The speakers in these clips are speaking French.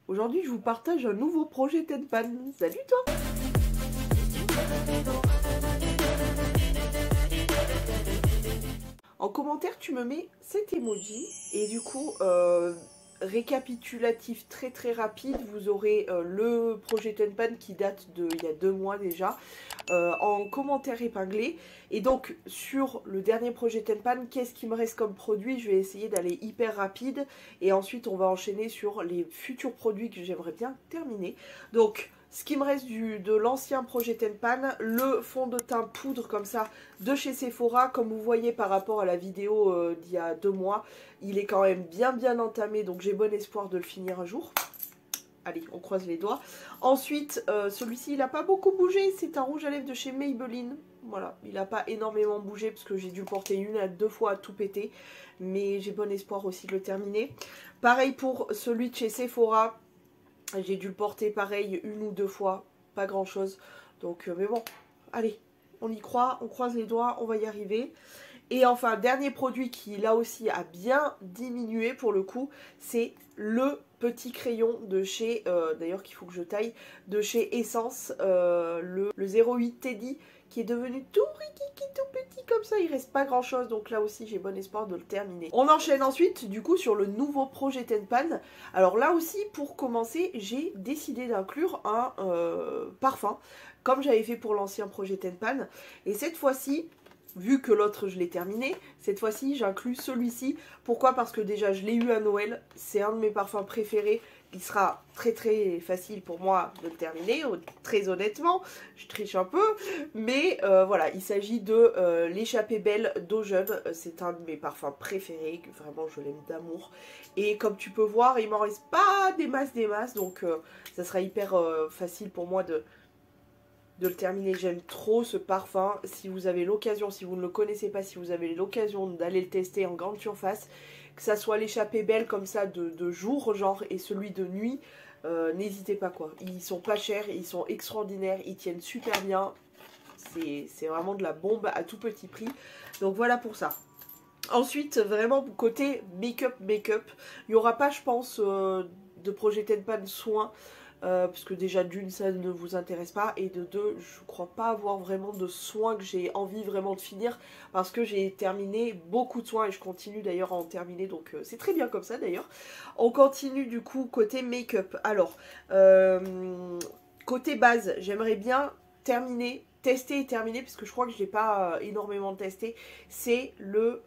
Aujourd'hui, je vous partage un nouveau projet Tenpan. Salut toi! En commentaire, tu me mets cet emoji et du coup, récapitulatif très rapide, vous aurez le projet Tenpan qui date d'il y a 2 mois déjà, en commentaire épinglé. Et donc, sur le dernier projet Tenpan, qu'est-ce qui me reste comme produit? Je vais essayer d'aller hyper rapide et ensuite on va enchaîner sur les futurs produits que j'aimerais bien terminer. Donc, ce qui me reste de l'ancien projet Tenpan, le fond de teint poudre comme ça de chez Sephora, comme vous voyez par rapport à la vidéo d'il y a 2 mois, il est quand même bien entamé, donc j'ai bon espoir de le finir un jour. Allez, on croise les doigts. Ensuite, celui-ci, il n'a pas beaucoup bougé, c'est un rouge à lèvres de chez Maybelline. Voilà, il n'a pas énormément bougé parce que j'ai dû le porter 1 à 2 fois à tout péter, mais j'ai bon espoir aussi de le terminer. Pareil pour celui de chez Sephora. J'ai dû le porter pareil 1 ou 2 fois, pas grand chose. Donc, mais bon, allez, on y croit, on croise les doigts, on va y arriver. Et enfin, dernier produit qui là aussi a bien diminué pour le coup, c'est le petit crayon de chez, d'ailleurs qu'il faut que je taille, de chez Essence, le 08 Teddy, qui est devenu tout rikiki, tout petit comme ça, il reste pas grand chose, donc là aussi j'ai bon espoir de le terminer. On enchaîne ensuite du coup sur le nouveau projet Tenpan. Alors là aussi, pour commencer, j'ai décidé d'inclure un parfum, comme j'avais fait pour l'ancien projet Tenpan, et cette fois-ci, vu que l'autre je l'ai terminé, cette fois-ci j'inclus celui-ci. Pourquoi? Parce que déjà je l'ai eu à Noël, c'est un de mes parfums préférés. Il sera très facile pour moi de le terminer, très honnêtement, je triche un peu. Mais voilà, il s'agit de l'échappée belle d'eau jeune. C'est un de mes parfums préférés, vraiment je l'aime d'amour. Et comme tu peux voir, il m'en reste pas des masses, donc ça sera hyper facile pour moi de le terminer. J'aime trop ce parfum. Si vous avez l'occasion, si vous ne le connaissez pas, si vous avez l'occasion d'aller le tester en grande surface, que ça soit l'échappée belle comme ça de jour genre et celui de nuit, n'hésitez pas quoi. Ils sont pas chers, ils sont extraordinaires, ils tiennent super bien. C'est vraiment de la bombe à tout petit prix. Donc voilà pour ça. Ensuite, vraiment côté make-up, il n'y aura pas, je pense, de projet Tenpan soin. Parce que déjà d'une ça ne vous intéresse pas et de deux je crois pas avoir vraiment de soins que j'ai envie vraiment de finir parce que j'ai terminé beaucoup de soins et je continue d'ailleurs à en terminer, donc c'est très bien comme ça d'ailleurs. On continue du coup côté make-up. Alors côté base, j'aimerais bien tester et terminer parce que je crois que je l'ai pas énormément testé. C'est le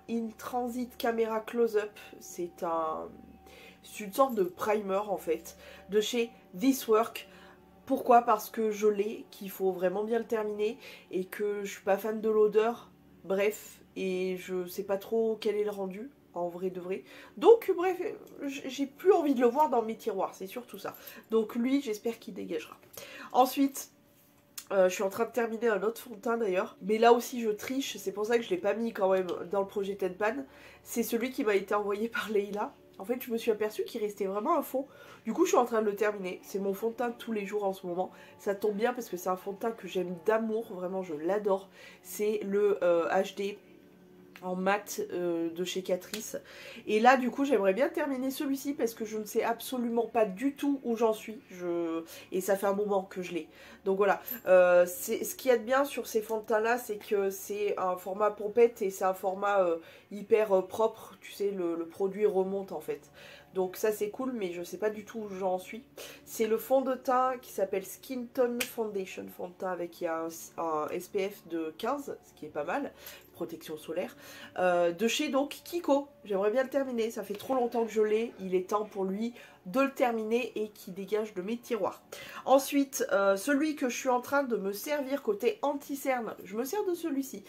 In Transit Camera Close-Up. C'est une sorte de primer en fait de chez This Work. Pourquoi? Parce que je l'ai, qu'il faut vraiment bien le terminer et que je suis pas fan de l'odeur. Bref, et je sais pas trop quel est le rendu en vrai de vrai. Donc bref, j'ai plus envie de le voir dans mes tiroirs, c'est surtout ça. Donc lui, j'espère qu'il dégagera. Ensuite, je suis en train de terminer un autre fond de teint d'ailleurs, mais là aussi je triche, c'est pour ça que je l'ai pas mis quand même dans le projet Tenpan. C'est celui qui m'a été envoyé par Leïla. En fait, je me suis aperçue qu'il restait vraiment un fond. Du coup, je suis en train de le terminer. C'est mon fond de teint de tous les jours en ce moment. Ça tombe bien parce que c'est un fond de teint que j'aime d'amour. Vraiment, je l'adore. C'est le HD en mat de chez Catrice. Et là, du coup, j'aimerais bien terminer celui-ci parce que je ne sais absolument pas du tout où j'en suis. Et ça fait un moment que je l'ai. Donc voilà. Ce qu'il y a de bien sur ces fonds de teint-là, c'est que c'est un format pompette et c'est un format hyper propre. Tu sais, le produit remonte en fait. Donc ça c'est cool, mais je sais pas du tout où j'en suis. C'est le fond de teint qui s'appelle Skin Tone Foundation, fond de teint avec un SPF de 15, ce qui est pas mal, protection solaire, de chez donc Kiko. J'aimerais bien le terminer, ça fait trop longtemps que je l'ai, il est temps pour lui de le terminer et qui dégage de mes tiroirs. Ensuite, celui que je suis en train de me servir côté anti-cerne, je me sers de celui-ci.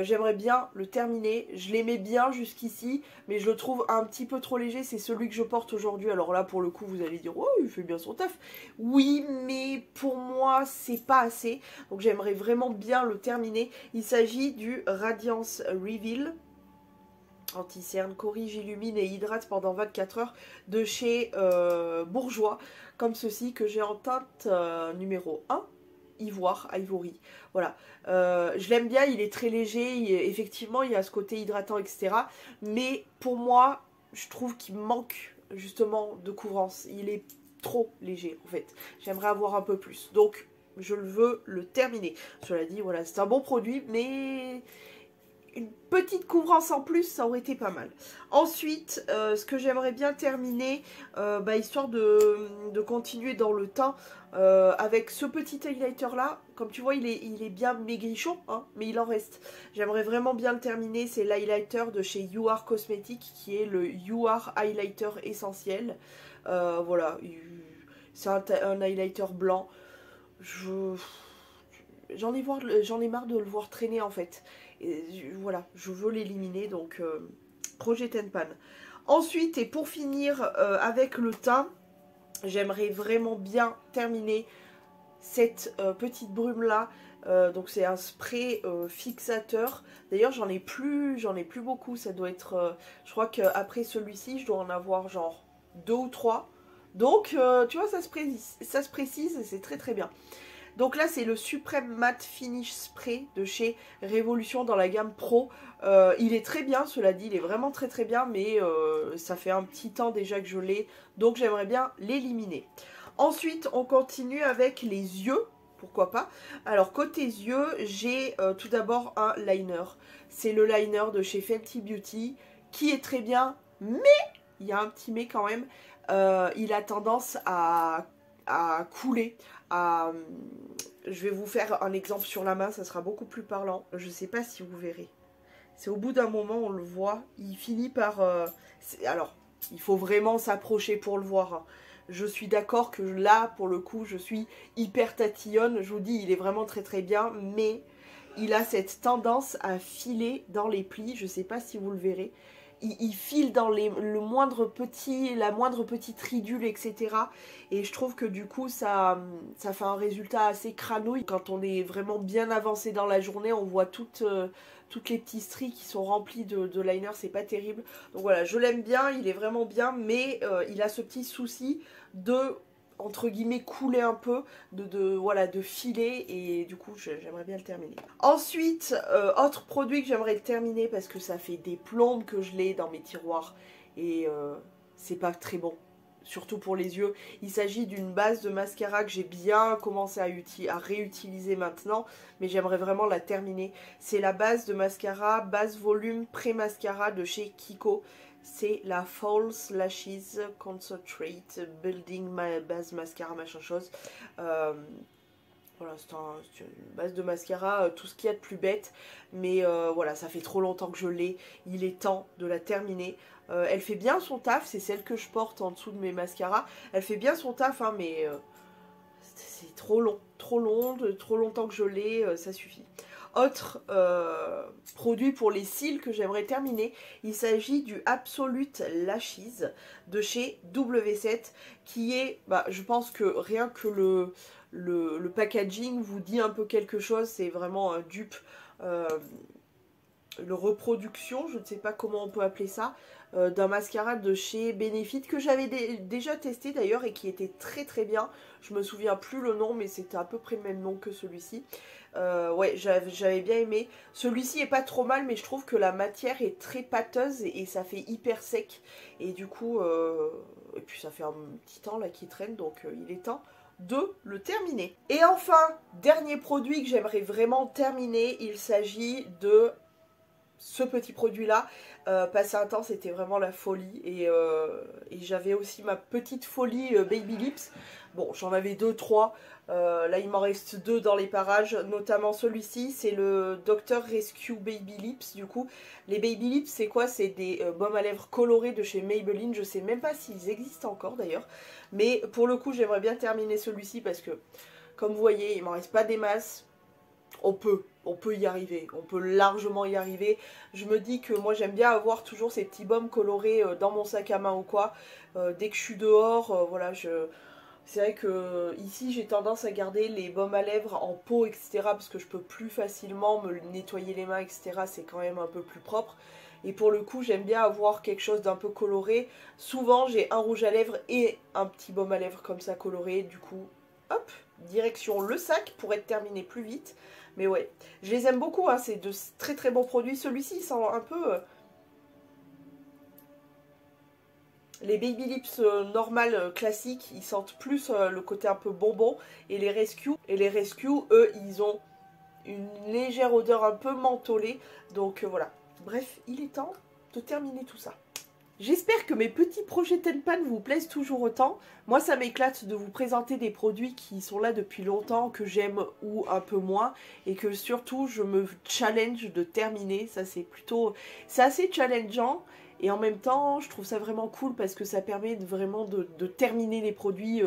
J'aimerais bien le terminer, je l'aimais bien jusqu'ici, mais je le trouve un petit peu trop léger, c'est celui que je porte aujourd'hui. Alors là pour le coup vous allez dire, oh il fait bien son taf, oui mais pour moi c'est pas assez, donc j'aimerais vraiment bien le terminer. Il s'agit du Radiance Reveal anti-cerne, corrige, illumine et hydrate pendant 24 heures de chez Bourjois, comme ceci que j'ai en teinte numéro 1. Ivory, voilà, je l'aime bien, il est très léger, effectivement il y a ce côté hydratant etc, mais pour moi je trouve qu'il manque justement de couvrance. Il est trop léger en fait. J'aimerais avoir un peu plus. Donc je veux le terminer. Cela dit, voilà, c'est un bon produit, mais une petite couvrance en plus, ça aurait été pas mal. Ensuite, ce que j'aimerais bien terminer, histoire de continuer dans le temps, avec ce petit highlighter là. Comme tu vois, il est bien maigrichon, hein, mais il en reste. J'aimerais vraiment bien le terminer. C'est l'highlighter de chez You Are Cosmetics, qui est le You Are Highlighter Essentiel. Voilà, c'est un highlighter blanc. J'en ai marre de le voir traîner en fait. Et voilà, je veux l'éliminer, donc projet Tenpan. Ensuite, et pour finir avec le teint, j'aimerais vraiment bien terminer cette petite brume là. Donc c'est un spray fixateur. D'ailleurs j'en ai plus beaucoup. Ça doit être, je crois qu'après celui-ci, je dois en avoir genre 2 ou 3. Donc tu vois, ça se précise et c'est très très bien. Donc là, c'est le Supreme Matte Finish Spray de chez Révolution dans la gamme Pro. Il est très bien, cela dit, il est vraiment très très bien, mais ça fait un petit temps déjà que je l'ai, donc j'aimerais bien l'éliminer. Ensuite, on continue avec les yeux, pourquoi pas. Alors, côté yeux, j'ai tout d'abord un liner. C'est le liner de chez Fenty Beauty, qui est très bien, mais, il y a un petit mais quand même, il a tendance à couler. Je vais vous faire un exemple sur la main, ça sera beaucoup plus parlant. Je ne sais pas si vous verrez. C'est au bout d'un moment, on le voit, il finit par... alors, il faut vraiment s'approcher pour le voir. Hein. Je suis d'accord que là, pour le coup, je suis hyper tatillonne. Je vous dis, il est vraiment très très bien, mais il a cette tendance à filer dans les plis. Je ne sais pas si vous le verrez. Il file dans la moindre petite ridule, etc. Et je trouve que du coup, ça fait un résultat assez crânouille. Quand on est vraiment bien avancé dans la journée, on voit toutes les petits stries qui sont remplis de liner, c'est pas terrible. Donc voilà, je l'aime bien, il est vraiment bien, mais il a ce petit souci de, entre guillemets, couler un peu, de filer, et du coup j'aimerais bien le terminer. Ensuite, autre produit que j'aimerais terminer parce que ça fait des plombes que je l'ai dans mes tiroirs et c'est pas très bon. Surtout pour les yeux. Il s'agit d'une base de mascara que j'ai bien commencé à réutiliser maintenant, mais j'aimerais vraiment la terminer. C'est la base de mascara, base volume pré-mascara de chez Kiko. C'est la False Lashes Concentrate Building Base Mascara, machin chose. Voilà, c'est une base de mascara, tout ce qu'il y a de plus bête. Mais voilà, ça fait trop longtemps que je l'ai. Il est temps de la terminer. Elle fait bien son taf, c'est celle que je porte en dessous de mes mascaras. Elle fait bien son taf, hein, mais c'est trop long. Trop longtemps que je l'ai, ça suffit. Autre produit pour les cils que j'aimerais terminer, il s'agit du Absolute Lashes de chez W7, qui est, je pense que rien que le packaging vous dit un peu quelque chose, c'est vraiment un dupe, le reproduction, je ne sais pas comment on peut appeler ça, d'un mascara de chez Benefit que j'avais déjà testé d'ailleurs et qui était très très bien. Je me souviens plus le nom, mais c'était à peu près le même nom que celui-ci. Ouais, j'avais bien aimé. Celui-ci est pas trop mal, mais je trouve que la matière est très pâteuse et ça fait hyper sec. Et du coup, et puis ça fait un petit temps là qui traîne, donc il est temps de le terminer. Et enfin, dernier produit que j'aimerais vraiment terminer, il s'agit de ce petit produit là. Passer un temps, c'était vraiment la folie, et j'avais aussi ma petite folie Baby Lips. Bon, j'en avais 2-3, là il m'en reste 2 dans les parages, notamment celui-ci, c'est le Dr Rescue Baby Lips. Du coup, les Baby Lips, c'est quoi? C'est des baumes à lèvres colorés de chez Maybelline. Je sais même pas s'ils existent encore d'ailleurs, mais pour le coup j'aimerais bien terminer celui-ci parce que, comme vous voyez, il m'en reste pas des masses. On peut y arriver, on peut largement y arriver. Je me dis que moi j'aime bien avoir toujours ces petits baumes colorés dans mon sac à main ou quoi. Dès que je suis dehors, voilà, c'est vrai que ici j'ai tendance à garder les baumes à lèvres en pot, etc. Parce que je peux plus facilement me nettoyer les mains, etc. C'est quand même un peu plus propre. Et pour le coup, j'aime bien avoir quelque chose d'un peu coloré. Souvent, j'ai un rouge à lèvres et un petit baume à lèvres comme ça coloré. Du coup, hop, direction le sac pour être terminé plus vite. Mais ouais, je les aime beaucoup, hein, c'est de très très bons produits. Celui-ci, il sent un peu... Les Baby Lips normal classiques, ils sentent plus le côté un peu bonbon. Et les Rescue, eux, ils ont une légère odeur un peu mentholée. Donc voilà. Bref, il est temps de terminer tout ça. J'espère que mes petits projets Tenpan vous plaisent toujours autant. Moi, ça m'éclate de vous présenter des produits qui sont là depuis longtemps, que j'aime ou un peu moins, et que surtout, je me challenge de terminer. Ça, c'est assez challengeant, et en même temps, je trouve ça vraiment cool parce que ça permet vraiment de terminer les produits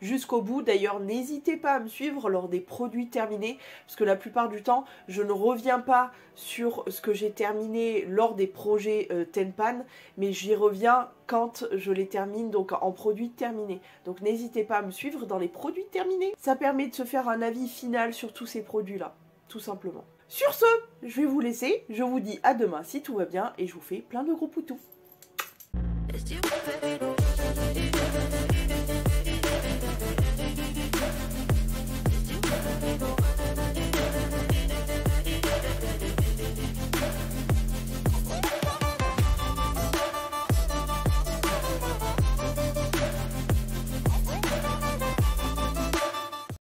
jusqu'au bout. D'ailleurs, n'hésitez pas à me suivre lors des produits terminés, parce que la plupart du temps, je ne reviens pas sur ce que j'ai terminé lors des projets Tenpan, mais j'y reviens quand je les termine, donc en produits terminés. Donc n'hésitez pas à me suivre dans les produits terminés. Ça permet de se faire un avis final sur tous ces produits-là, tout simplement. Sur ce, je vais vous laisser. Je vous dis à demain si tout va bien et je vous fais plein de gros poutous.